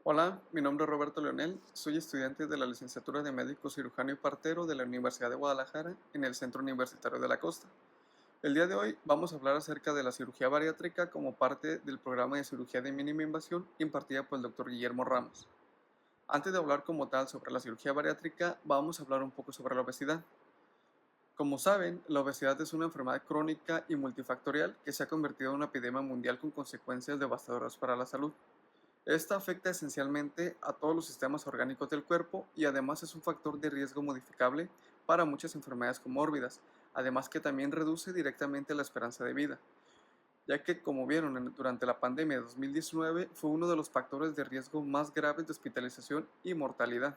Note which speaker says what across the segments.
Speaker 1: Hola, mi nombre es Roberto Leonel, soy estudiante de la licenciatura de Médico Cirujano y Partero de la Universidad de Guadalajara en el Centro Universitario de la Costa. El día de hoy vamos a hablar acerca de la cirugía bariátrica como parte del programa de cirugía de mínima invasión impartida por el Dr. Guillermo Ramos. Antes de hablar como tal sobre la cirugía bariátrica, vamos a hablar un poco sobre la obesidad. Como saben, la obesidad es una enfermedad crónica y multifactorial que se ha convertido en una epidemia mundial con consecuencias devastadoras para la salud. Esta afecta esencialmente a todos los sistemas orgánicos del cuerpo y además es un factor de riesgo modificable para muchas enfermedades comórbidas, además que también reduce directamente la esperanza de vida, ya que como vieron durante la pandemia de 2019 fue uno de los factores de riesgo más graves de hospitalización y mortalidad.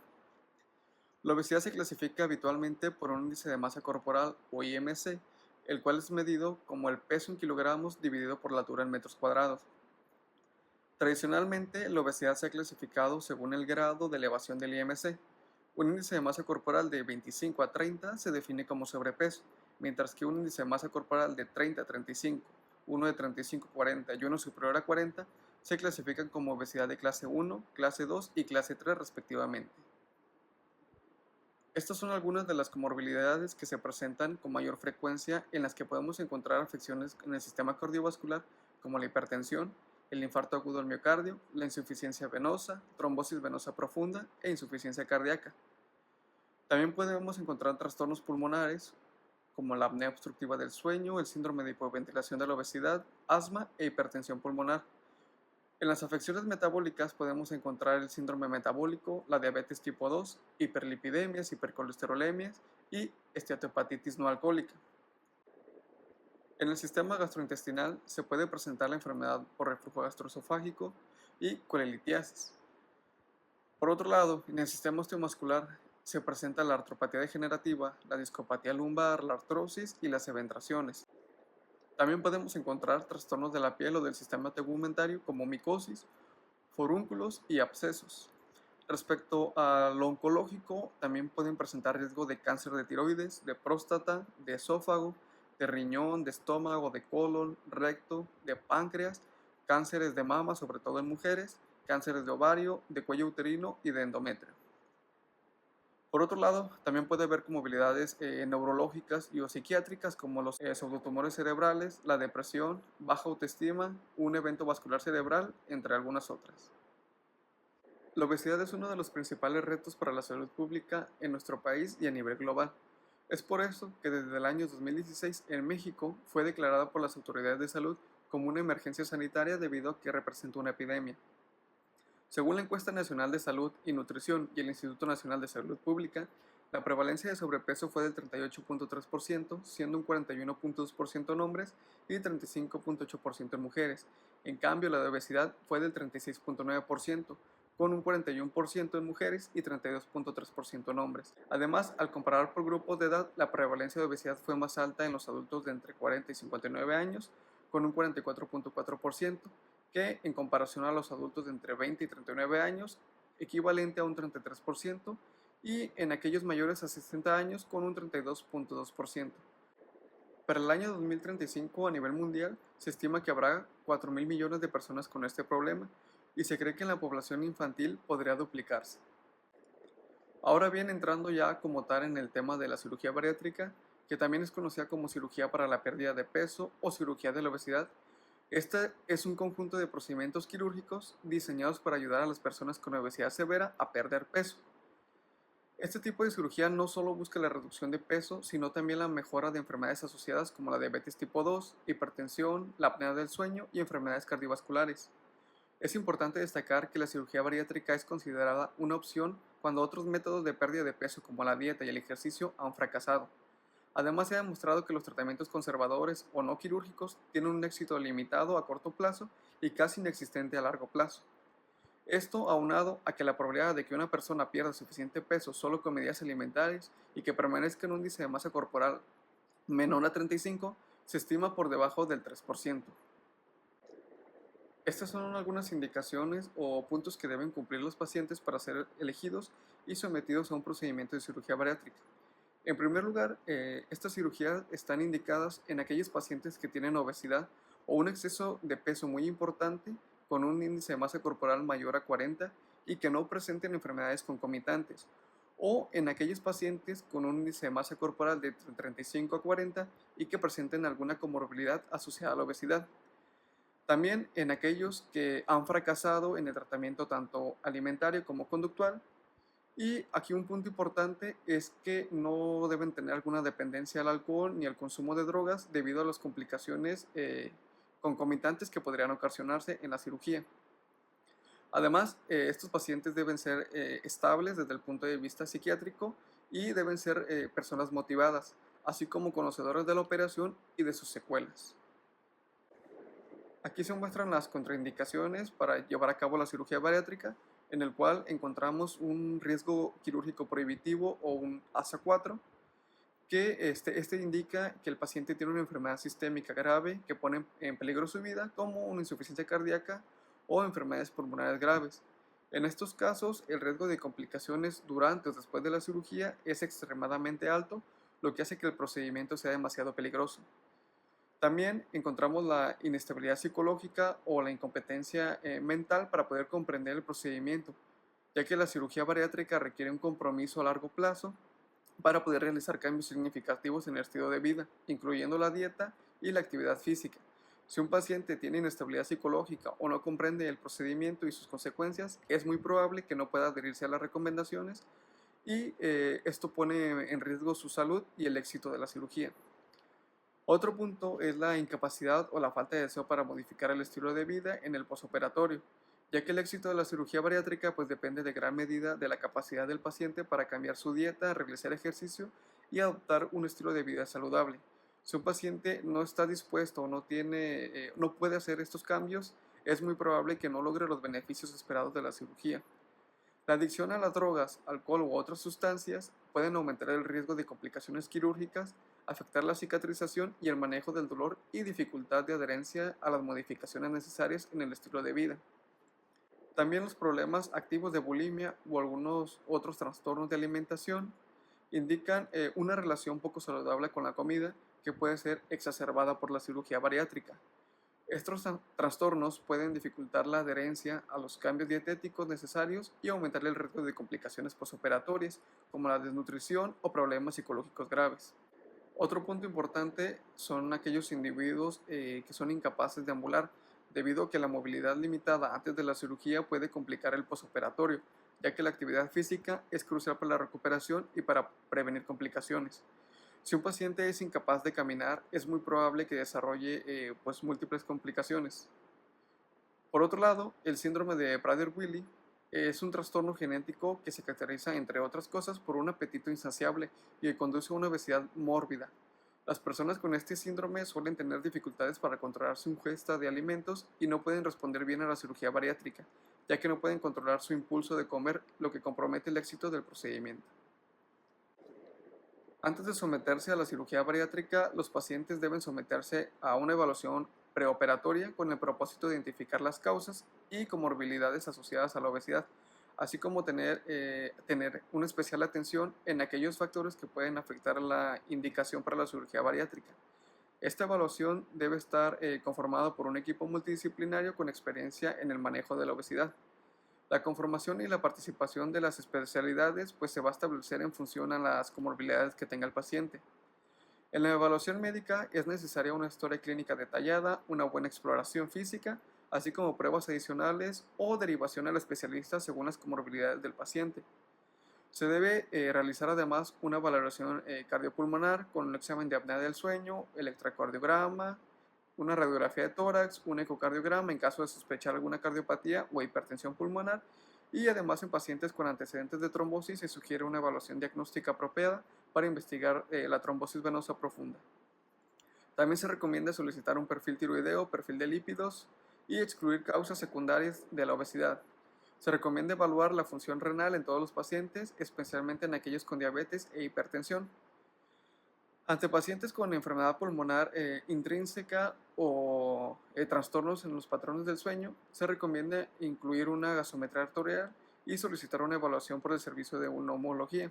Speaker 1: La obesidad se clasifica habitualmente por un índice de masa corporal o IMC, el cual es medido como el peso en kilogramos dividido por la altura en metros cuadrados. Tradicionalmente, la obesidad se ha clasificado según el grado de elevación del IMC. Un índice de masa corporal de 25 a 30 se define como sobrepeso, mientras que un índice de masa corporal de 30 a 35, uno de 35 a 40 y uno superior a 40 se clasifican como obesidad de clase 1, clase 2 y clase 3 respectivamente. Estas son algunas de las comorbilidades que se presentan con mayor frecuencia en las que podemos encontrar afecciones en el sistema cardiovascular como la hipertensión, el infarto agudo del miocardio, la insuficiencia venosa, trombosis venosa profunda e insuficiencia cardíaca. También podemos encontrar trastornos pulmonares como la apnea obstructiva del sueño, el síndrome de hipoventilación de la obesidad, asma e hipertensión pulmonar. En las afecciones metabólicas podemos encontrar el síndrome metabólico, la diabetes tipo 2, hiperlipidemias, hipercolesterolemias y esteatohepatitis no alcohólica. En el sistema gastrointestinal se puede presentar la enfermedad por reflujo gastroesofágico y colelitiasis. Por otro lado, en el sistema osteomuscular se presenta la artropatía degenerativa, la discopatía lumbar, la artrosis y las eventraciones. También podemos encontrar trastornos de la piel o del sistema tegumentario como micosis, forúnculos y abscesos. Respecto a lo oncológico, también pueden presentar riesgo de cáncer de tiroides, de próstata, de esófago, de riñón, de estómago, de colon, recto, de páncreas, cánceres de mama, sobre todo en mujeres, cánceres de ovario, de cuello uterino y de endometrio. Por otro lado, también puede haber comorbilidades neurológicas y o psiquiátricas como los pseudotumores cerebrales, la depresión, baja autoestima, un evento vascular cerebral, entre algunas otras. La obesidad es uno de los principales retos para la salud pública en nuestro país y a nivel global. Es por eso que desde el año 2016 en México fue declarada por las autoridades de salud como una emergencia sanitaria debido a que representó una epidemia. Según la Encuesta Nacional de Salud y Nutrición y el Instituto Nacional de Salud Pública, la prevalencia de sobrepeso fue del 38.3%, siendo un 41.2% en hombres y 35.8% en mujeres. En cambio, la de obesidad fue del 36.9%, con un 41% en mujeres y 32.3% en hombres. Además, al comparar por grupos de edad, la prevalencia de obesidad fue más alta en los adultos de entre 40 y 59 años, con un 44.4%, que en comparación a los adultos de entre 20 y 39 años, equivalente a un 33%, y en aquellos mayores a 60 años con un 32.2%. Para el año 2035 a nivel mundial se estima que habrá 4.000 millones de personas con este problema y se cree que en la población infantil podría duplicarse. Ahora bien, entrando ya como tal en el tema de la cirugía bariátrica, que también es conocida como cirugía para la pérdida de peso o cirugía de la obesidad. Este es un conjunto de procedimientos quirúrgicos diseñados para ayudar a las personas con obesidad severa a perder peso. Este tipo de cirugía no solo busca la reducción de peso, sino también la mejora de enfermedades asociadas como la diabetes tipo 2, hipertensión, la apnea del sueño y enfermedades cardiovasculares. Es importante destacar que la cirugía bariátrica es considerada una opción cuando otros métodos de pérdida de peso como la dieta y el ejercicio han fracasado. Además, se ha demostrado que los tratamientos conservadores o no quirúrgicos tienen un éxito limitado a corto plazo y casi inexistente a largo plazo. Esto aunado a que la probabilidad de que una persona pierda suficiente peso solo con medidas alimentarias y que permanezca en un índice de masa corporal menor a 35 se estima por debajo del 3%. Estas son algunas indicaciones o puntos que deben cumplir los pacientes para ser elegidos y sometidos a un procedimiento de cirugía bariátrica. En primer lugar, estas cirugías están indicadas en aquellos pacientes que tienen obesidad o un exceso de peso muy importante con un índice de masa corporal mayor a 40 y que no presenten enfermedades concomitantes, o en aquellos pacientes con un índice de masa corporal de 35 a 40 y que presenten alguna comorbilidad asociada a la obesidad. También en aquellos que han fracasado en el tratamiento tanto alimentario como conductual. Y aquí un punto importante es que no deben tener alguna dependencia al alcohol ni al consumo de drogas debido a las complicaciones concomitantes que podrían ocasionarse en la cirugía. Además, estos pacientes deben ser estables desde el punto de vista psiquiátrico y deben ser personas motivadas, así como conocedores de la operación y de sus secuelas. Aquí se muestran las contraindicaciones para llevar a cabo la cirugía bariátrica, en el cual encontramos un riesgo quirúrgico prohibitivo o un ASA4, que este indica que el paciente tiene una enfermedad sistémica grave que pone en peligro su vida, como una insuficiencia cardíaca o enfermedades pulmonares graves. En estos casos, el riesgo de complicaciones durante o después de la cirugía es extremadamente alto, lo que hace que el procedimiento sea demasiado peligroso. También encontramos la inestabilidad psicológica o la incompetencia mental para poder comprender el procedimiento, ya que la cirugía bariátrica requiere un compromiso a largo plazo para poder realizar cambios significativos en el estilo de vida, incluyendo la dieta y la actividad física. Si un paciente tiene inestabilidad psicológica o no comprende el procedimiento y sus consecuencias, es muy probable que no pueda adherirse a las recomendaciones y esto pone en riesgo su salud y el éxito de la cirugía. Otro punto es la incapacidad o la falta de deseo para modificar el estilo de vida en el posoperatorio, ya que el éxito de la cirugía bariátrica pues depende de gran medida de la capacidad del paciente para cambiar su dieta, realizar ejercicio y adoptar un estilo de vida saludable. Si un paciente no está dispuesto o no puede hacer estos cambios, es muy probable que no logre los beneficios esperados de la cirugía. La adicción a las drogas, alcohol u otras sustancias pueden aumentar el riesgo de complicaciones quirúrgicas, afectar la cicatrización y el manejo del dolor y dificultad de adherencia a las modificaciones necesarias en el estilo de vida. También los problemas activos de bulimia o algunos otros trastornos de alimentación indican una relación poco saludable con la comida que puede ser exacerbada por la cirugía bariátrica. Estos trastornos pueden dificultar la adherencia a los cambios dietéticos necesarios y aumentar el riesgo de complicaciones postoperatorias, como la desnutrición o problemas psicológicos graves. Otro punto importante son aquellos individuos que son incapaces de ambular, debido a que la movilidad limitada antes de la cirugía puede complicar el postoperatorio, ya que la actividad física es crucial para la recuperación y para prevenir complicaciones. Si un paciente es incapaz de caminar, es muy probable que desarrolle múltiples complicaciones. Por otro lado, el síndrome de Prader-Willi es un trastorno genético que se caracteriza, entre otras cosas, por un apetito insaciable y que conduce a una obesidad mórbida. Las personas con este síndrome suelen tener dificultades para controlar su ingesta de alimentos y no pueden responder bien a la cirugía bariátrica, ya que no pueden controlar su impulso de comer, lo que compromete el éxito del procedimiento. Antes de someterse a la cirugía bariátrica, los pacientes deben someterse a una evaluación preoperatoria con el propósito de identificar las causas y comorbilidades asociadas a la obesidad, así como tener una especial atención en aquellos factores que pueden afectar la indicación para la cirugía bariátrica. Esta evaluación debe estar conformada por un equipo multidisciplinario con experiencia en el manejo de la obesidad. La conformación y la participación de las especialidades pues se va a establecer en función a las comorbilidades que tenga el paciente. En la evaluación médica es necesaria una historia clínica detallada, una buena exploración física, así como pruebas adicionales o derivación al especialista según las comorbilidades del paciente. Se debe realizar además una valoración cardiopulmonar con un examen de apnea del sueño, electrocardiograma, una radiografía de tórax, un ecocardiograma en caso de sospechar alguna cardiopatía o hipertensión pulmonar, y además en pacientes con antecedentes de trombosis se sugiere una evaluación diagnóstica apropiada para investigar la trombosis venosa profunda. También se recomienda solicitar un perfil tiroideo, perfil de lípidos y excluir causas secundarias de la obesidad. Se recomienda evaluar la función renal en todos los pacientes, especialmente en aquellos con diabetes e hipertensión. Ante pacientes con enfermedad pulmonar intrínseca o trastornos en los patrones del sueño, se recomienda incluir una gasometría arterial y solicitar una evaluación por el servicio de neumología.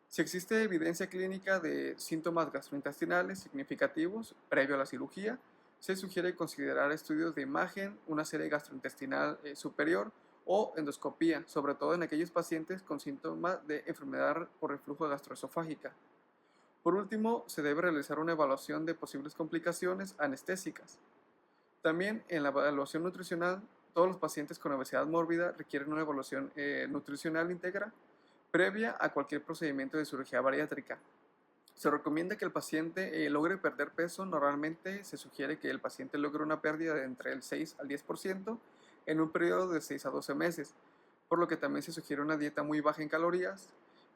Speaker 1: Si existe evidencia clínica de síntomas gastrointestinales significativos previo a la cirugía, se sugiere considerar estudios de imagen, una serie gastrointestinal superior o endoscopía, sobre todo en aquellos pacientes con síntomas de enfermedad por reflujo gastroesofágica. Por último, se debe realizar una evaluación de posibles complicaciones anestésicas. También en la evaluación nutricional, todos los pacientes con obesidad mórbida requieren una evaluación nutricional íntegra previa a cualquier procedimiento de cirugía bariátrica. Se recomienda que el paciente logre perder peso. Normalmente se sugiere que el paciente logre una pérdida de entre el 6 al 10% en un periodo de 6 a 12 meses, por lo que también se sugiere una dieta muy baja en calorías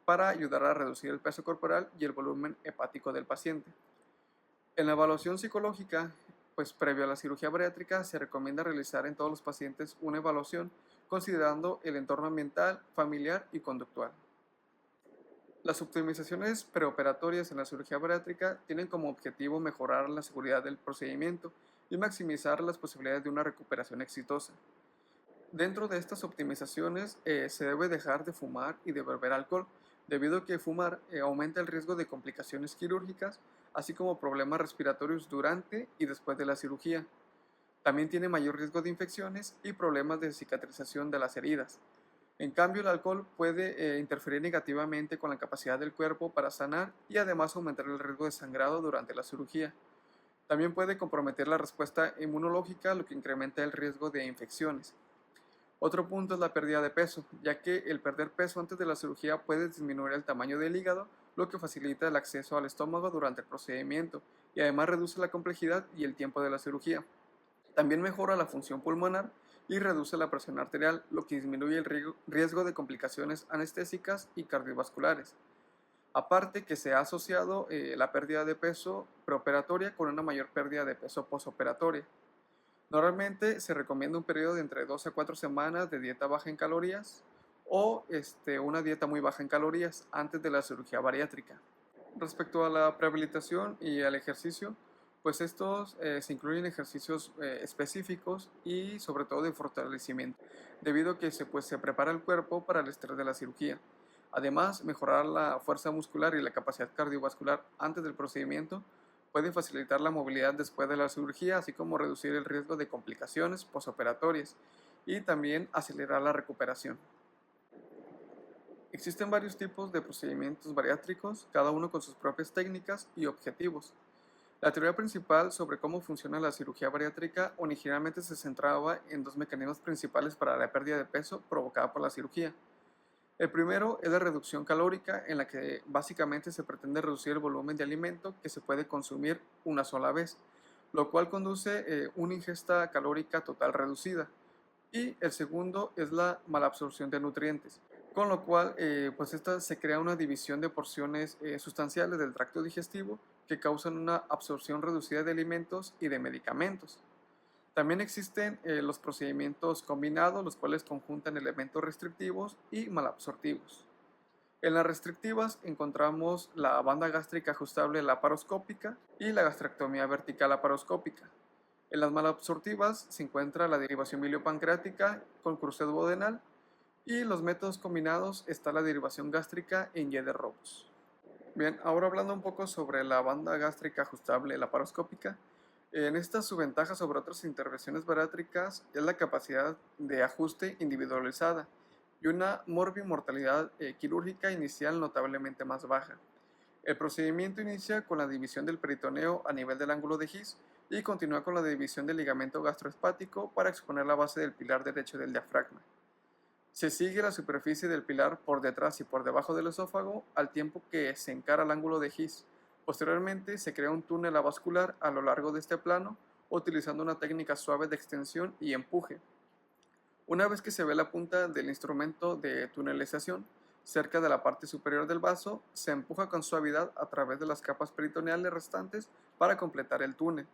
Speaker 1: para ayudar a reducir el peso corporal y el volumen hepático del paciente. En la evaluación psicológica, pues previo a la cirugía bariátrica, se recomienda realizar en todos los pacientes una evaluación considerando el entorno ambiental, familiar y conductual. Las optimizaciones preoperatorias en la cirugía bariátrica tienen como objetivo mejorar la seguridad del procedimiento y maximizar las posibilidades de una recuperación exitosa. Dentro de estas optimizaciones se debe dejar de fumar y de beber alcohol, debido a que fumar aumenta el riesgo de complicaciones quirúrgicas, así como problemas respiratorios durante y después de la cirugía. También tiene mayor riesgo de infecciones y problemas de cicatrización de las heridas. En cambio, el alcohol puede interferir negativamente con la capacidad del cuerpo para sanar y además aumentar el riesgo de sangrado durante la cirugía. También puede comprometer la respuesta inmunológica, lo que incrementa el riesgo de infecciones. Otro punto es la pérdida de peso, ya que el perder peso antes de la cirugía puede disminuir el tamaño del hígado, lo que facilita el acceso al estómago durante el procedimiento y además reduce la complejidad y el tiempo de la cirugía. También mejora la función pulmonar y reduce la presión arterial, lo que disminuye el riesgo de complicaciones anestésicas y cardiovasculares. Aparte que se ha asociado la pérdida de peso preoperatoria con una mayor pérdida de peso posoperatoria. Normalmente se recomienda un periodo de entre 2 a 4 semanas de dieta baja en calorías o una dieta muy baja en calorías antes de la cirugía bariátrica. Respecto a la prehabilitación y al ejercicio, pues estos se incluyen ejercicios específicos y sobre todo de fortalecimiento, debido a que se prepara el cuerpo para el estrés de la cirugía. Además, mejorar la fuerza muscular y la capacidad cardiovascular antes del procedimiento puede facilitar la movilidad después de la cirugía, así como reducir el riesgo de complicaciones posoperatorias y también acelerar la recuperación. Existen varios tipos de procedimientos bariátricos, cada uno con sus propias técnicas y objetivos. La teoría principal sobre cómo funciona la cirugía bariátrica originalmente se centraba en dos mecanismos principales para la pérdida de peso provocada por la cirugía. El primero es la reducción calórica, en la que básicamente se pretende reducir el volumen de alimento que se puede consumir una sola vez, lo cual conduce a una ingesta calórica total reducida. Y el segundo es la malabsorción de nutrientes, con lo cual pues esta se crea una división de porciones sustanciales del tracto digestivo que causan una absorción reducida de alimentos y de medicamentos. También existen los procedimientos combinados, los cuales conjuntan elementos restrictivos y malabsortivos. En las restrictivas encontramos la banda gástrica ajustable laparoscópica y la gastrectomía vertical laparoscópica. En las malabsortivas se encuentra la derivación biliopancreática con cruce duodenal y los métodos combinados está la derivación gástrica en Jeder-Roberts. Bien, ahora hablando un poco sobre la banda gástrica ajustable laparoscópica, en esta su ventaja sobre otras intervenciones bariátricas es la capacidad de ajuste individualizada y una morbimortalidad quirúrgica inicial notablemente más baja. El procedimiento inicia con la división del peritoneo a nivel del ángulo de His y continúa con la división del ligamento gastroespático para exponer la base del pilar derecho del diafragma. Se sigue la superficie del pilar por detrás y por debajo del esófago al tiempo que se encara el ángulo de His. Posteriormente se crea un túnel avascular a lo largo de este plano utilizando una técnica suave de extensión y empuje. Una vez que se ve la punta del instrumento de tunelización cerca de la parte superior del vaso, se empuja con suavidad a través de las capas peritoneales restantes para completar el túnel.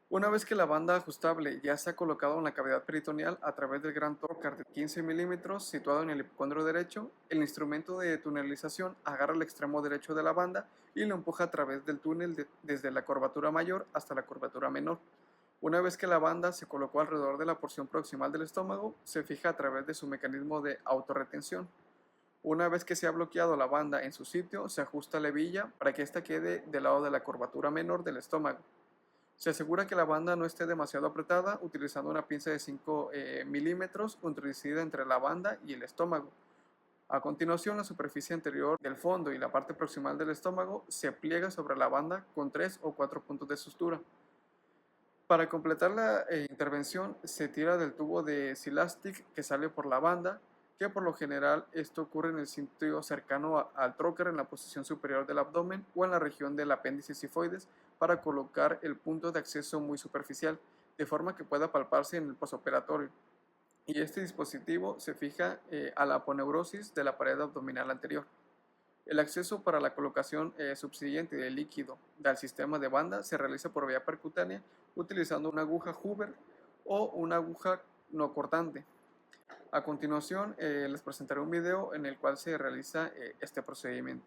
Speaker 1: Una vez que la banda ajustable ya se ha colocado en la cavidad peritoneal a través del gran tórax de 15 milímetros situado en el hipocondrio derecho, el instrumento de tunelización agarra el extremo derecho de la banda y lo empuja a través del túnel desde la curvatura mayor hasta la curvatura menor. Una vez que la banda se colocó alrededor de la porción proximal del estómago, se fija a través de su mecanismo de autorretención. Una vez que se ha bloqueado la banda en su sitio, se ajusta la hebilla para que ésta quede del lado de la curvatura menor del estómago. Se asegura que la banda no esté demasiado apretada utilizando una pinza de 5 milímetros introducida entre la banda y el estómago. A continuación, la superficie anterior del fondo y la parte proximal del estómago se pliega sobre la banda con 3 o 4 puntos de sutura. Para completar la intervención, se tira del tubo de Silastic que sale por la banda, que por lo general esto ocurre en el sitio cercano al trocar en la posición superior del abdomen o en la región del apéndice sifoides para colocar el punto de acceso muy superficial, de forma que pueda palparse en el posoperatorio. Y este dispositivo se fija a la aponeurosis de la pared abdominal anterior. El acceso para la colocación subsiguiente del líquido del sistema de banda se realiza por vía percutánea utilizando una aguja Hoover o una aguja no cortante. A continuación les presentaré un video en el cual se realiza este procedimiento.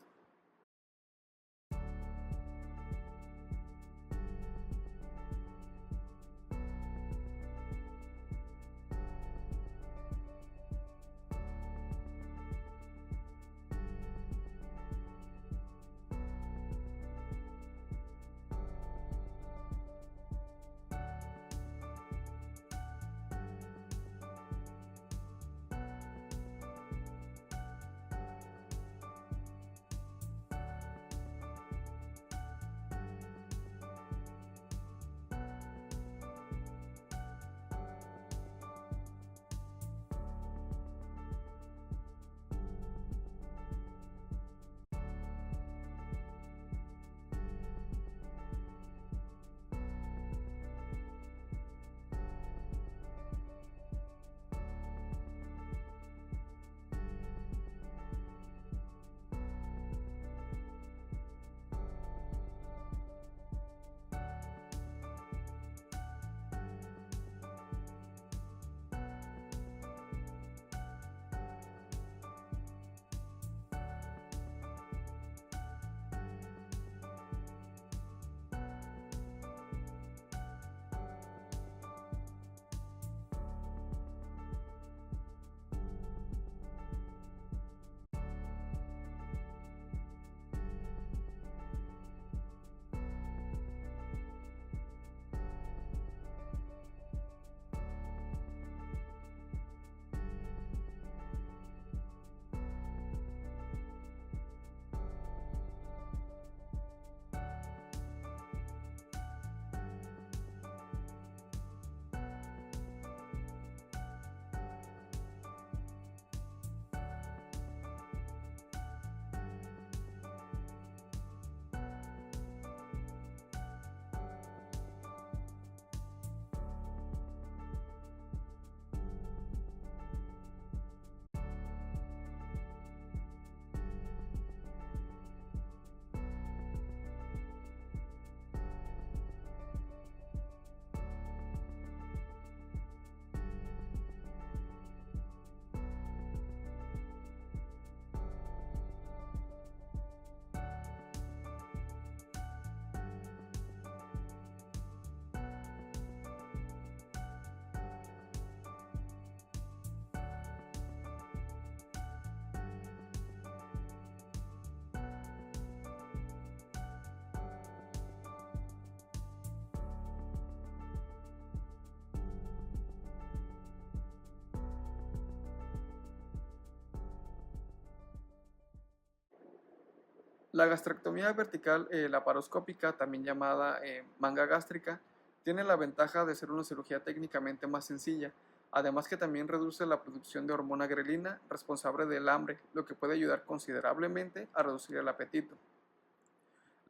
Speaker 1: La gastrectomía vertical laparoscópica, también llamada manga gástrica, tiene la ventaja de ser una cirugía técnicamente más sencilla, además que también reduce la producción de hormona grelina responsable del hambre, lo que puede ayudar considerablemente a reducir el apetito.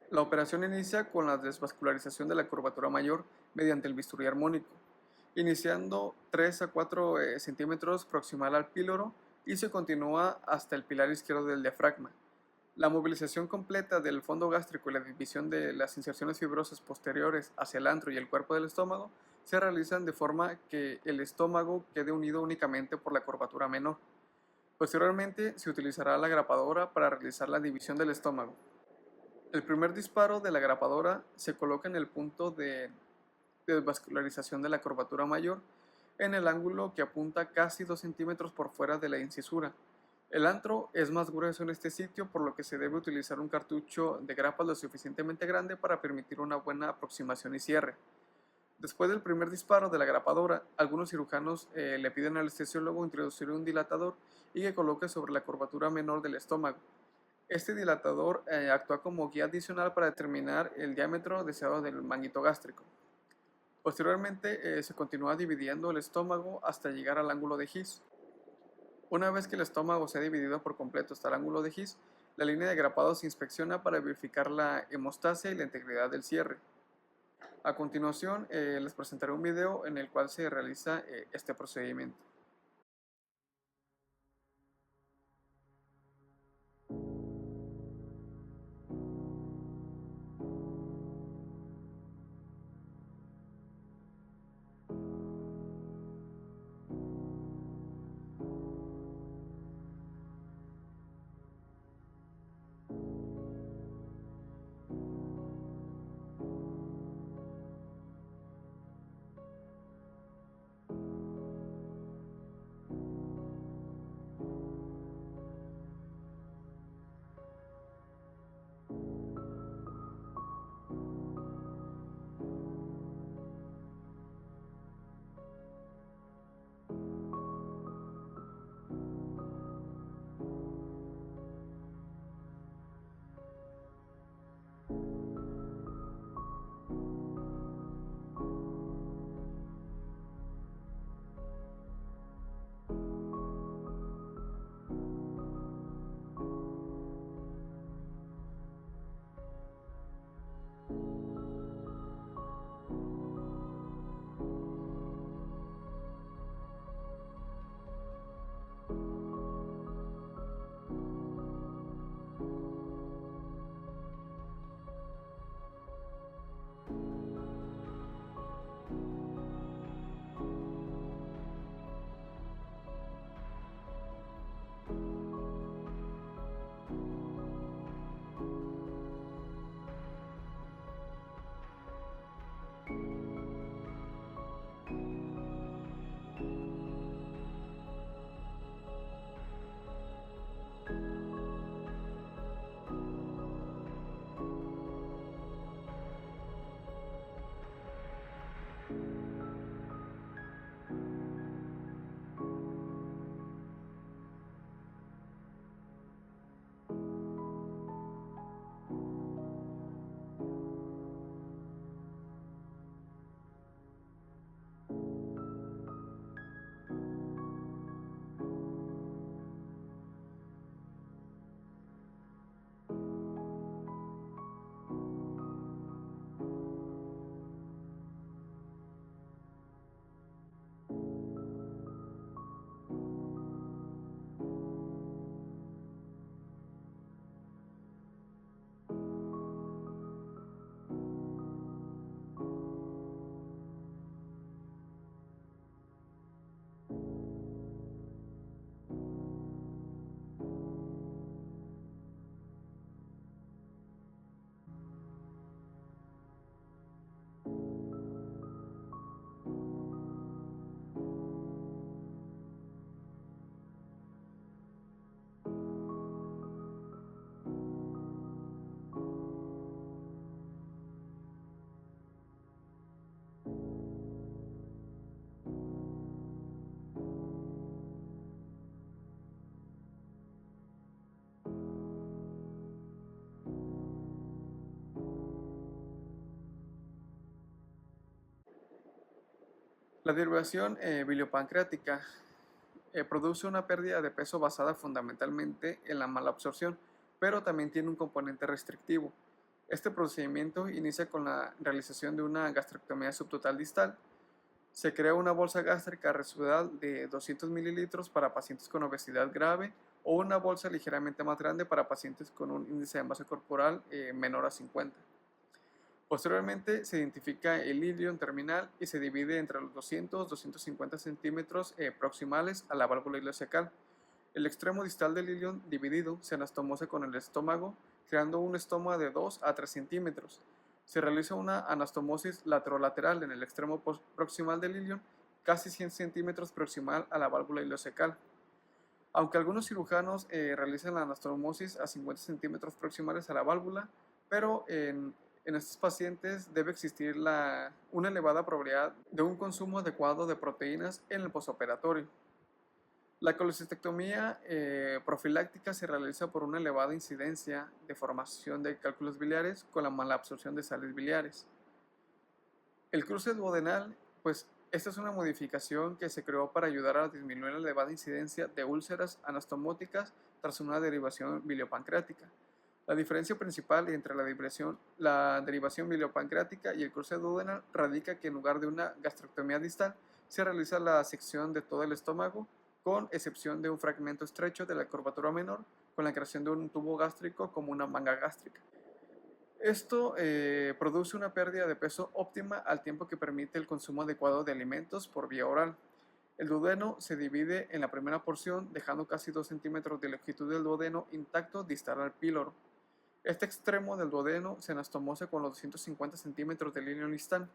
Speaker 1: La operación inicia con la desvascularización de la curvatura mayor mediante el bisturí armónico, iniciando 3 a 4 centímetros proximal al píloro y se continúa hasta el pilar izquierdo del diafragma. La movilización completa del fondo gástrico y la división de las inserciones fibrosas posteriores hacia el antro y el cuerpo del estómago se realizan de forma que el estómago quede unido únicamente por la curvatura menor. Posteriormente se utilizará la grapadora para realizar la división del estómago. El primer disparo de la grapadora se coloca en el punto de desvascularización de la curvatura mayor, en el ángulo que apunta casi 2 centímetros por fuera de la incisura, El antro es más grueso en este sitio, por lo que se debe utilizar un cartucho de grapas lo suficientemente grande para permitir una buena aproximación y cierre. Después del primer disparo de la grapadora, algunos cirujanos le piden al anestesiólogo introducir un dilatador y que coloque sobre la curvatura menor del estómago. Este dilatador actúa como guía adicional para determinar el diámetro deseado del manguito gástrico. Posteriormente se continúa dividiendo el estómago hasta llegar al ángulo de His. Una vez que el estómago se ha dividido por completo hasta el ángulo de His, la línea de grapado se inspecciona para verificar la hemostasia y la integridad del cierre. A continuación, les presentaré un video en el cual se realiza este procedimiento. La derivation biliopancreática produce una pérdida de peso basada fundamentalmente en la mala absorción, pero también tiene un componente restrictivo. Este procedimiento inicia con la realización de una gastrectomía subtotal distal. Se crea una bolsa gástrica residual de 200 mililitros para pacientes con obesidad grave o una bolsa ligeramente más grande para pacientes con un índice de masa corporal menor a 50. Posteriormente se identifica el ilion terminal y se divide entre los 200-250 centímetros proximales a la válvula ileocecal. El extremo distal del ilion dividido se anastomosa con el estómago, creando un estoma de 2 a 3 centímetros. Se realiza una anastomosis laterolateral en el extremo proximal del ilion, casi 100 centímetros proximal a la válvula ileocecal. Aunque algunos cirujanos realizan la anastomosis a 50 centímetros proximales a la válvula, pero en estos pacientes debe existir una elevada probabilidad de un consumo adecuado de proteínas en el posoperatorio. La colecistectomía profiláctica se realiza por una elevada incidencia de formación de cálculos biliares con la mala absorción de sales biliares. El cruce duodenal, pues esta es una modificación que se creó para ayudar a disminuir la elevada incidencia de úlceras anastomóticas tras una derivación biliopancreática. La diferencia principal entre la derivación biliopancreática y el cruce duodenal radica que en lugar de una gastrectomía distal se realiza la sección de todo el estómago, con excepción de un fragmento estrecho de la curvatura menor, con la creación de un tubo gástrico como una manga gástrica. Esto produce una pérdida de peso óptima al tiempo que permite el consumo adecuado de alimentos por vía oral. El duodeno se divide en la primera porción, dejando casi 2 centímetros de longitud del duodeno intacto distal al píloro. Este extremo del duodeno se anastomosa con los 250 centímetros de línea distal.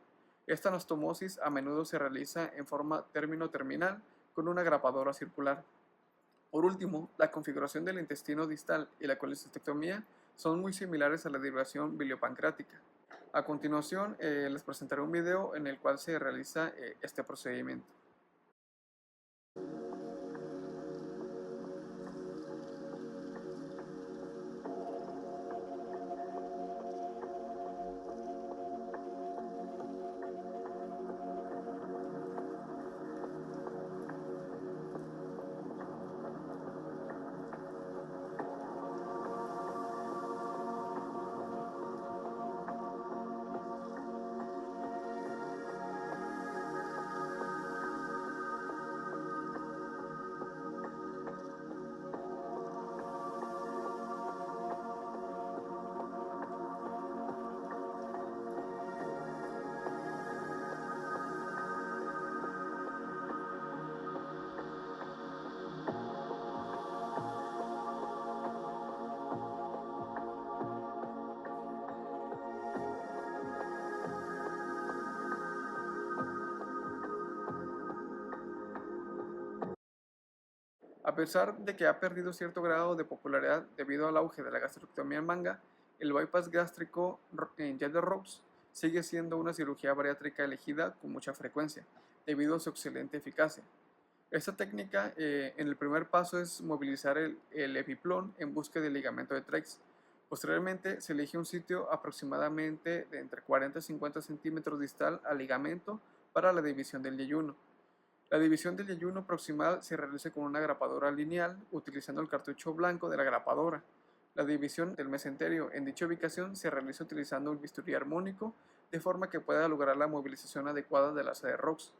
Speaker 1: Esta anastomosis a menudo se realiza en forma término-terminal con una grapadora circular. Por último, la configuración del intestino distal y la colecistectomía son muy similares a la derivación biliopancreática. A continuación, les presentaré un video en el cual se realiza este procedimiento. A pesar de que ha perdido cierto grado de popularidad debido al auge de la gastrectomía en manga, el bypass gástrico en jet de Rhodes sigue siendo una cirugía bariátrica elegida con mucha frecuencia, debido a su excelente eficacia. Esta técnica, en el primer paso, es movilizar el epiplón en busca del ligamento de Trex. Posteriormente, se elige un sitio aproximadamente de entre 40 y 50 centímetros distal al ligamento para la división del yeyuno. La división del yeyuno proximal se realiza con una grapadora lineal, utilizando el cartucho blanco de la grapadora. La división del mesenterio en dicha ubicación se realiza utilizando un bisturí armónico, de forma que pueda lograr la movilización adecuada del asa de Rhodes.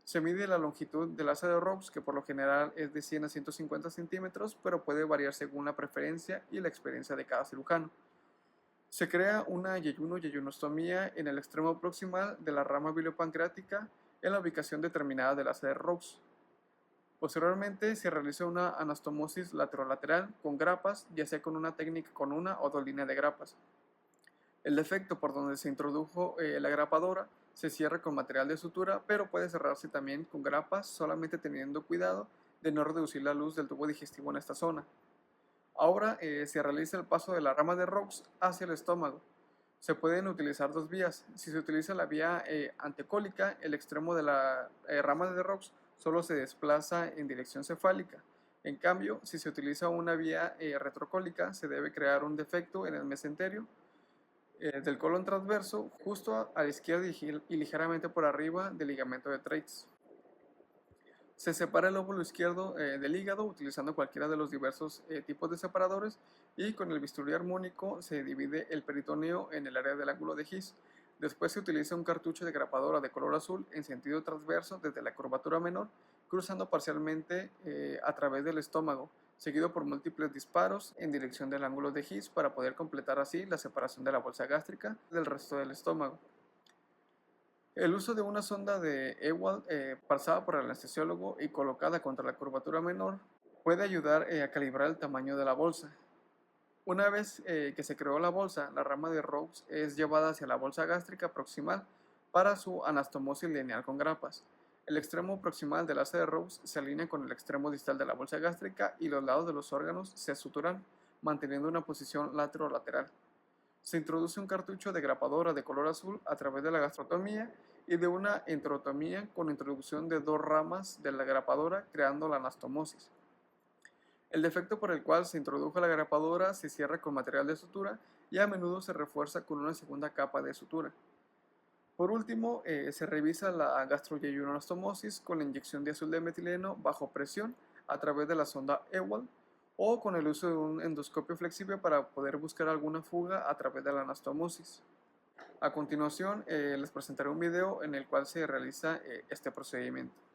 Speaker 1: Se mide la longitud del asa de Rhodes, que por lo general es de 100 a 150 centímetros, pero puede variar según la preferencia y la experiencia de cada cirujano. Se crea una yeyunostomía en el extremo proximal de la rama biliopancreática en la ubicación determinada del asa de Rhodes. Posteriormente se realiza una anastomosis laterolateral con grapas, ya sea con una técnica con una o dos líneas de grapas. El defecto por donde se introdujo la grapadora se cierra con material de sutura, pero puede cerrarse también con grapas, solamente teniendo cuidado de no reducir la luz del tubo digestivo en esta zona. Ahora se realiza el paso de la rama de Rhodes hacia el estómago. Se pueden utilizar dos vías. Si se utiliza la vía antecólica, el extremo de la rama de Rhodes solo se desplaza en dirección cefálica. En cambio, si se utiliza una vía retrocólica, se debe crear un defecto en el mesenterio del colon transverso, justo a la izquierda y ligeramente por arriba del ligamento de Treitz. Se separa el lóbulo izquierdo del hígado utilizando cualquiera de los diversos tipos de separadores, y con el bisturí armónico se divide el peritoneo en el área del ángulo de His. Después se utiliza un cartucho de grapadora de color azul en sentido transverso desde la curvatura menor, cruzando parcialmente a través del estómago, seguido por múltiples disparos en dirección del ángulo de His para poder completar así la separación de la bolsa gástrica del resto del estómago. El uso de una sonda de Ewald pasada por el anestesiólogo y colocada contra la curvatura menor puede ayudar a calibrar el tamaño de la bolsa. Una vez que se creó la bolsa, la rama de Rhodes es llevada hacia la bolsa gástrica proximal para su anastomosis lineal con grapas. El extremo proximal del asa de Rose se alinea con el extremo distal de la bolsa gástrica y los lados de los órganos se suturan, manteniendo una posición lateral. Se introduce un cartucho de grapadora de color azul a través de la gastrotomía y de una enterotomía con introducción de dos ramas de la grapadora, creando la anastomosis. El defecto por el cual se introdujo la grapadora se cierra con material de sutura y a menudo se refuerza con una segunda capa de sutura. Por último, se revisa la gastroyeyunostomosis con la inyección de azul de metileno bajo presión a través de la sonda Ewald o con el uso de un endoscopio flexible para poder buscar alguna fuga a través de la anastomosis. A continuación, les presentaré un video en el cual se realiza este procedimiento.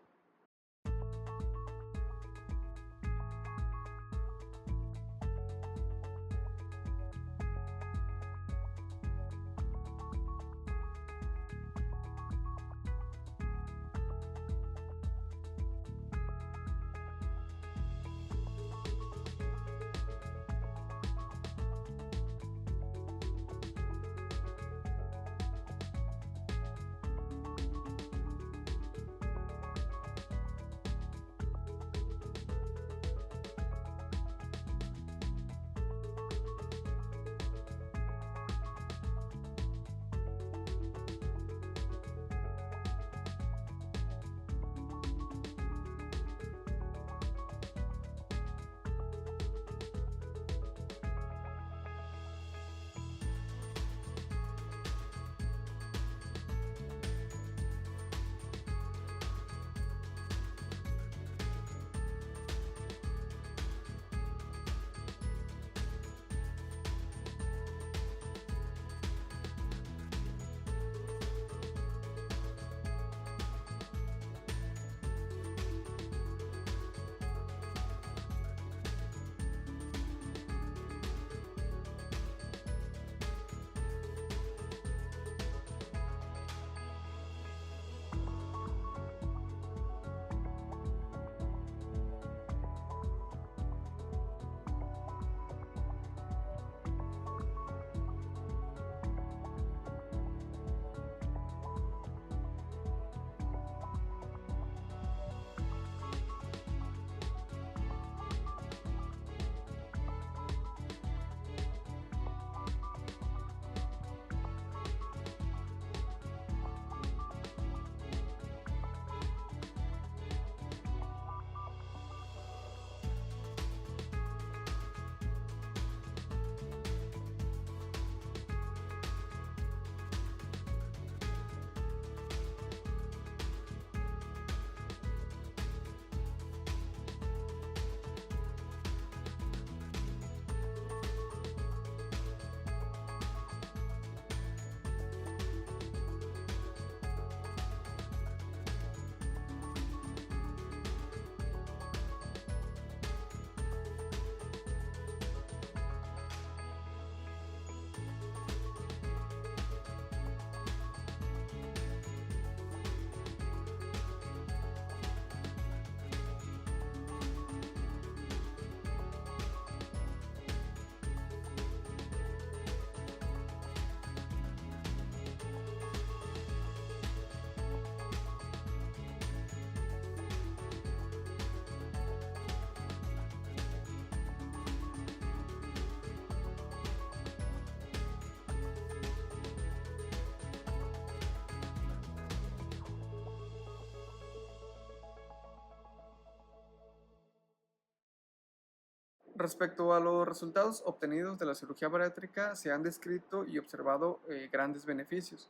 Speaker 1: Respecto a los resultados obtenidos de la cirugía bariátrica, se han descrito y observado grandes beneficios.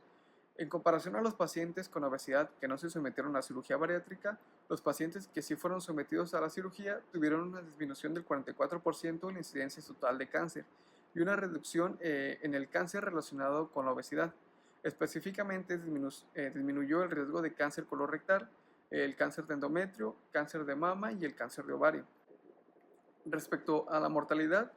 Speaker 1: En comparación a los pacientes con obesidad que no se sometieron a cirugía bariátrica, los pacientes que sí fueron sometidos a la cirugía tuvieron una disminución del 44% en la incidencia total de cáncer y una reducción en el cáncer relacionado con la obesidad. Específicamente disminuyó el riesgo de cáncer colorectal, el cáncer de endometrio, cáncer de mama y el cáncer de ovario. Respecto a la mortalidad,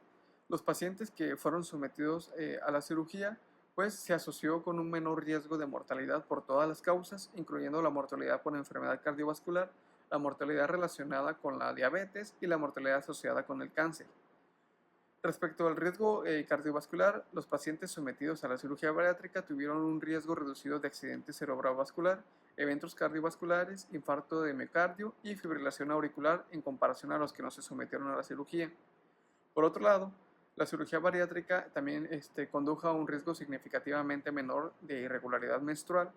Speaker 1: los pacientes que fueron sometidos a la cirugía, pues se asoció con un menor riesgo de mortalidad por todas las causas, incluyendo la mortalidad por enfermedad cardiovascular, la mortalidad relacionada con la diabetes y la mortalidad asociada con el cáncer. Respecto al riesgo cardiovascular, los pacientes sometidos a la cirugía bariátrica tuvieron un riesgo reducido de accidente cerebrovascular, eventos cardiovasculares, infarto de miocardio y fibrilación auricular en comparación a los que no se sometieron a la cirugía. Por otro lado, la cirugía bariátrica también condujo a un riesgo significativamente menor de irregularidad menstrual,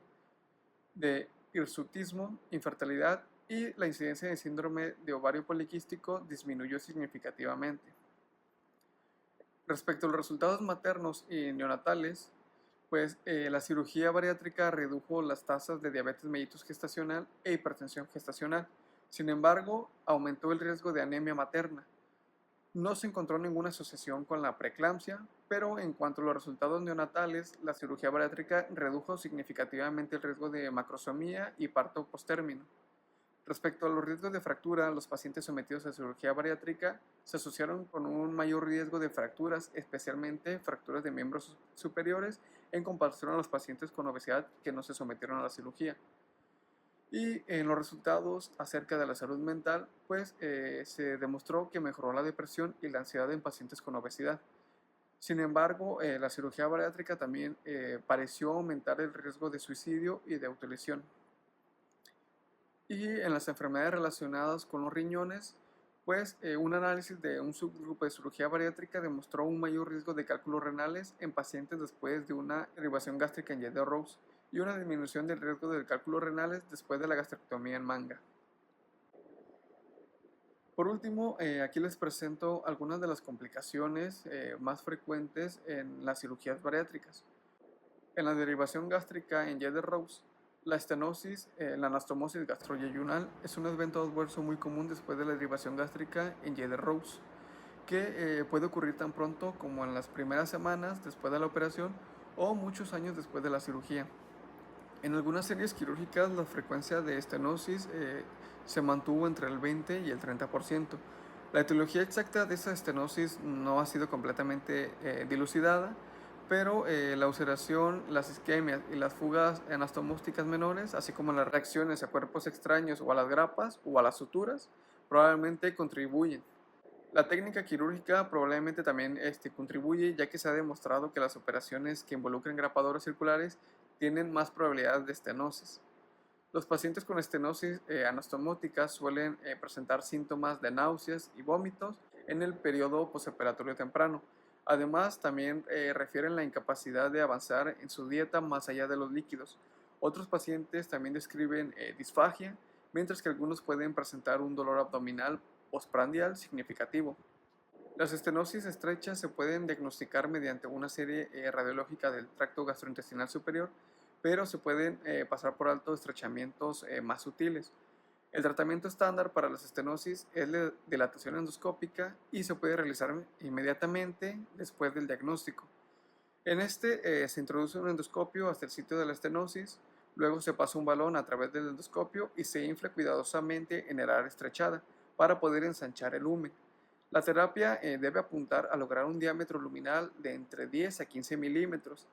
Speaker 1: de hirsutismo, infertilidad y la incidencia de síndrome de ovario poliquístico disminuyó significativamente. Respecto a los resultados maternos y neonatales, pues la cirugía bariátrica redujo las tasas de diabetes mellitus gestacional e hipertensión gestacional. Sin embargo, aumentó el riesgo de anemia materna. No se encontró ninguna asociación con la preeclampsia, pero en cuanto a los resultados neonatales, la cirugía bariátrica redujo significativamente el riesgo de macrosomía y parto postérmino. Respecto a los riesgos de fractura, los pacientes sometidos a cirugía bariátrica se asociaron con un mayor riesgo de fracturas, especialmente fracturas de miembros superiores, en comparación a los pacientes con obesidad que no se sometieron a la cirugía. Y en los resultados acerca de la salud mental, pues se demostró que mejoró la depresión y la ansiedad en pacientes con obesidad. Sin embargo, la cirugía bariátrica también pareció aumentar el riesgo de suicidio y de autolesión. Y en las enfermedades relacionadas con los riñones, pues un análisis de un subgrupo de cirugía bariátrica demostró un mayor riesgo de cálculos renales en pacientes después de una derivación gástrica en Gede-Roux y una disminución del riesgo de cálculos renales después de la gastrectomía en manga. Por último, aquí les presento algunas de las complicaciones más frecuentes en las cirugías bariátricas. En la derivación gástrica en Gede-Roux, la estenosis, la anastomosis gastroyeyunal es un evento adverso muy común después de la derivación gástrica en Gede-Roux, que puede ocurrir tan pronto como en las primeras semanas después de la operación o muchos años después de la cirugía. En algunas series quirúrgicas la frecuencia de estenosis se mantuvo entre el 20 y el 30%. La etiología exacta de esa estenosis no ha sido completamente dilucidada, pero la ulceración, las isquemias y las fugas anastomósticas menores, así como las reacciones a cuerpos extraños o a las grapas o a las suturas, probablemente contribuyen. La técnica quirúrgica probablemente también contribuye, ya que se ha demostrado que las operaciones que involucran grapadores circulares tienen más probabilidad de estenosis. Los pacientes con estenosis anastomótica suelen presentar síntomas de náuseas y vómitos en el periodo postoperatorio temprano. Además, también refieren la incapacidad de avanzar en su dieta más allá de los líquidos. Otros pacientes también describen disfagia, mientras que algunos pueden presentar un dolor abdominal postprandial significativo. Las estenosis estrechas se pueden diagnosticar mediante una serie radiológica del tracto gastrointestinal superior, pero se pueden pasar por alto estrechamientos más sutiles. El tratamiento estándar para las estenosis es la dilatación endoscópica y se puede realizar inmediatamente después del diagnóstico. En este se introduce un endoscopio hasta el sitio de la estenosis, luego se pasa un balón a través del endoscopio y se infla cuidadosamente en el área estrechada para poder ensanchar el lumen. La terapia debe apuntar a lograr un diámetro luminal de entre 10 a 15 milímetros.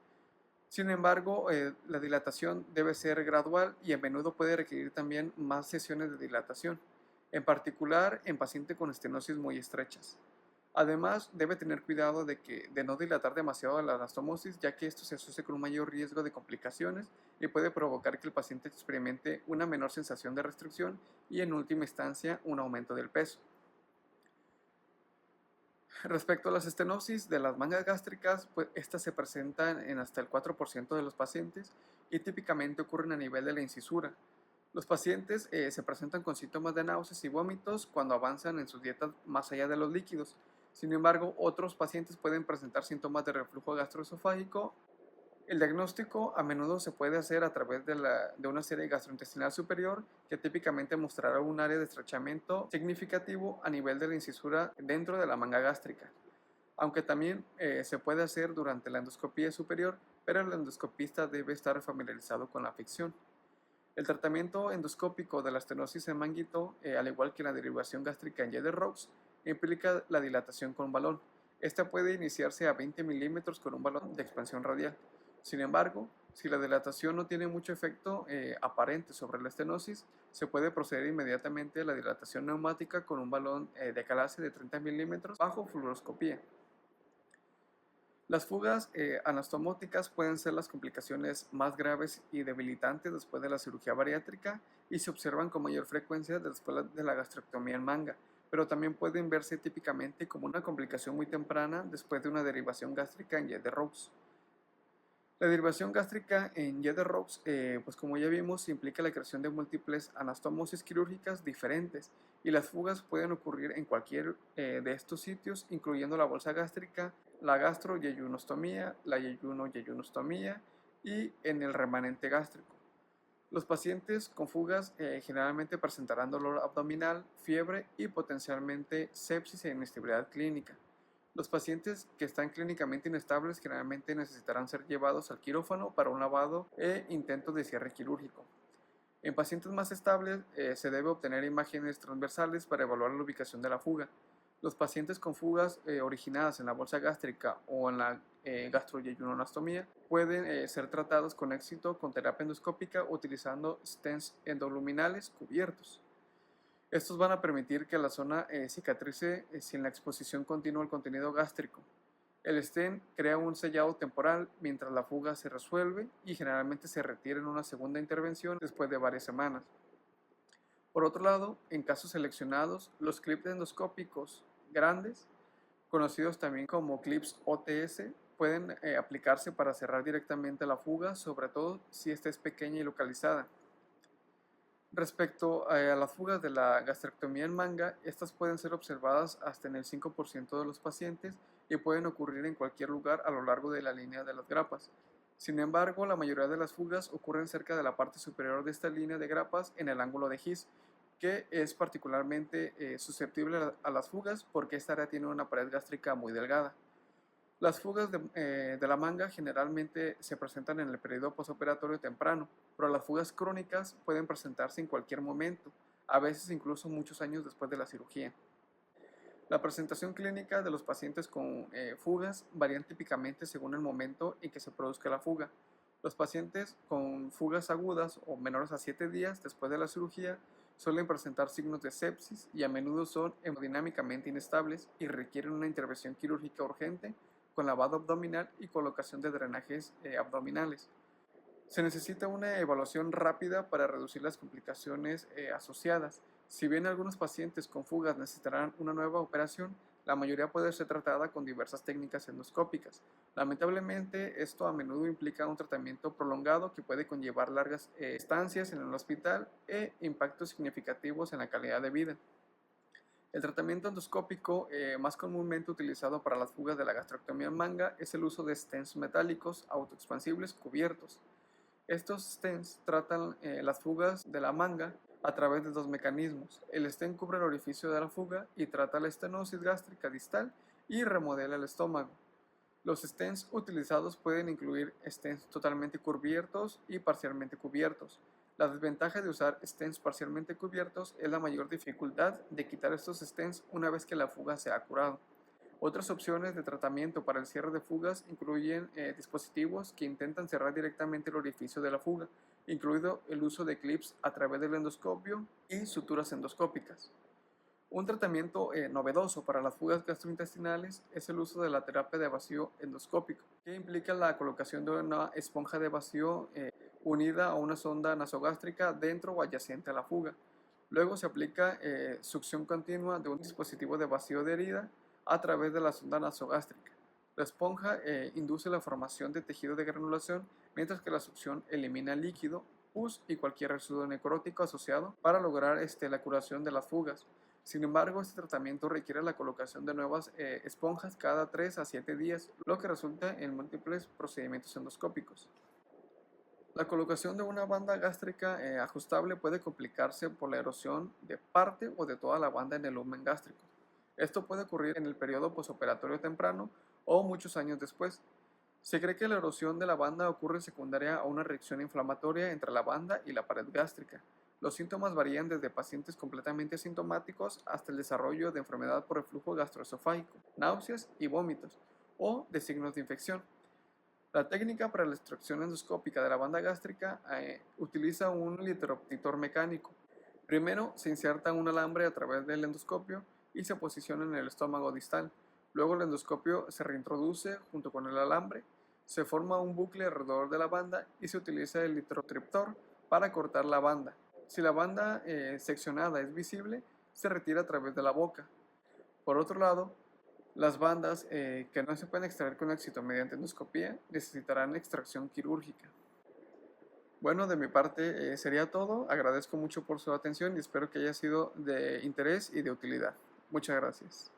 Speaker 1: Sin embargo, la dilatación debe ser gradual y a menudo puede requerir también más sesiones de dilatación, en particular en pacientes con estenosis muy estrechas. Además, debe tener cuidado de no dilatar demasiado la anastomosis, ya que esto se asocia con un mayor riesgo de complicaciones y puede provocar que el paciente experimente una menor sensación de restricción y, en última instancia, un aumento del peso. Respecto a las estenosis de las mangas gástricas, pues estas se presentan en hasta el 4% de los pacientes y típicamente ocurren a nivel de la incisura. Los pacientes se presentan con síntomas de náuseas y vómitos cuando avanzan en sus dietas más allá de los líquidos. Sin embargo, otros pacientes pueden presentar síntomas de reflujo gastroesofágico. El diagnóstico a menudo se puede hacer a través de una serie gastrointestinal superior que típicamente mostrará un área de estrechamiento significativo a nivel de la incisura dentro de la manga gástrica, aunque también se puede hacer durante la endoscopía superior, pero el endoscopista debe estar familiarizado con la afección. El tratamiento endoscópico de la estenosis en manguito, al igual que la derivación gástrica en Gede-Roux, implica la dilatación con balón. Esta puede iniciarse a 20 milímetros con un balón de expansión radial. Sin embargo, si la dilatación no tiene mucho efecto aparente sobre la estenosis, se puede proceder inmediatamente a la dilatación neumática con un balón de calace de 30 milímetros bajo fluoroscopía. Las fugas anastomóticas pueden ser las complicaciones más graves y debilitantes después de la cirugía bariátrica y se observan con mayor frecuencia después de la gastrectomía en manga, pero también pueden verse típicamente como una complicación muy temprana después de una derivación gástrica en Jette-Roux. La derivación gástrica en Jette-Roux, pues como ya vimos, implica la creación de múltiples anastomosis quirúrgicas diferentes y las fugas pueden ocurrir en cualquier de estos sitios, incluyendo la bolsa gástrica, la gastro-yeyunostomía, la yeyuno-yeyunostomía y en el remanente gástrico. Los pacientes con fugas generalmente presentarán dolor abdominal, fiebre y potencialmente sepsis e inestabilidad clínica. Los pacientes que están clínicamente inestables generalmente necesitarán ser llevados al quirófano para un lavado e intentos de cierre quirúrgico. En pacientes más estables se debe obtener imágenes transversales para evaluar la ubicación de la fuga. Los pacientes con fugas originadas en la bolsa gástrica o en la gastroyeyunonostomía pueden ser tratados con éxito con terapia endoscópica utilizando stents endoluminales cubiertos. Estos van a permitir que la zona cicatrice sin la exposición continua al contenido gástrico. El stent crea un sellado temporal mientras la fuga se resuelve y generalmente se retira en una segunda intervención después de varias semanas. Por otro lado, en casos seleccionados, los clips endoscópicos grandes, conocidos también como clips OTS, pueden aplicarse para cerrar directamente la fuga, sobre todo si esta es pequeña y localizada. Respecto a las fugas de la gastrectomía en manga, estas pueden ser observadas hasta en el 5% de los pacientes y pueden ocurrir en cualquier lugar a lo largo de la línea de las grapas. Sin embargo, la mayoría de las fugas ocurren cerca de la parte superior de esta línea de grapas en el ángulo de His, que es particularmente susceptible a las fugas porque esta área tiene una pared gástrica muy delgada. Las fugas de la manga generalmente se presentan en el periodo posoperatorio temprano, pero las fugas crónicas pueden presentarse en cualquier momento, a veces incluso muchos años después de la cirugía. La presentación clínica de los pacientes con fugas varían típicamente según el momento en que se produzca la fuga. Los pacientes con fugas agudas o menores a 7 días después de la cirugía suelen presentar signos de sepsis y a menudo son hemodinámicamente inestables y requieren una intervención quirúrgica urgente con lavado abdominal y colocación de drenajes abdominales. Se necesita una evaluación rápida para reducir las complicaciones asociadas. Si bien algunos pacientes con fugas necesitarán una nueva operación, la mayoría puede ser tratada con diversas técnicas endoscópicas. Lamentablemente, esto a menudo implica un tratamiento prolongado que puede conllevar largas estancias en el hospital e impactos significativos en la calidad de vida. El tratamiento endoscópico más comúnmente utilizado para las fugas de la gastrectomía en manga es el uso de stents metálicos autoexpansibles cubiertos. Estos stents tratan las fugas de la manga a través de dos mecanismos. El stent cubre el orificio de la fuga y trata la estenosis gástrica distal y remodela el estómago. Los stents utilizados pueden incluir stents totalmente cubiertos y parcialmente cubiertos. La desventaja de usar stents parcialmente cubiertos es la mayor dificultad de quitar estos stents una vez que la fuga se ha curado. Otras opciones de tratamiento para el cierre de fugas incluyen dispositivos que intentan cerrar directamente el orificio de la fuga, incluido el uso de clips a través del endoscopio y suturas endoscópicas. Un tratamiento novedoso para las fugas gastrointestinales es el uso de la terapia de vacío endoscópico, que implica la colocación de una esponja de vacío unida a una sonda nasogástrica dentro o adyacente a la fuga. Luego se aplica succión continua de un dispositivo de vacío de herida a través de la sonda nasogástrica. La esponja induce la formación de tejido de granulación, mientras que la succión elimina líquido, pus y cualquier residuo necrótico asociado para lograr la curación de las fugas. Sin embargo, este tratamiento requiere la colocación de nuevas esponjas cada 3 a 7 días, lo que resulta en múltiples procedimientos endoscópicos. La colocación de una banda gástrica ajustable puede complicarse por la erosión de parte o de toda la banda en el lumen gástrico. Esto puede ocurrir en el periodo posoperatorio temprano o muchos años después. Se cree que la erosión de la banda ocurre secundaria a una reacción inflamatoria entre la banda y la pared gástrica. Los síntomas varían desde pacientes completamente asintomáticos hasta el desarrollo de enfermedad por reflujo gastroesofágico, náuseas y vómitos, o de signos de infección. La técnica para la extracción endoscópica de la banda gástrica utiliza un literoptitor mecánico. Primero se inserta un alambre a través del endoscopio y se posiciona en el estómago distal. Luego el endoscopio se reintroduce junto con el alambre, se forma un bucle alrededor de la banda y se utiliza el litrotriptor para cortar la banda. Si la banda seccionada es visible, se retira a través de la boca. Por otro lado, las bandas que no se pueden extraer con éxito mediante endoscopía necesitarán extracción quirúrgica. Bueno, de mi parte sería todo. Agradezco mucho por su atención y espero que haya sido de interés y de utilidad. Muchas gracias.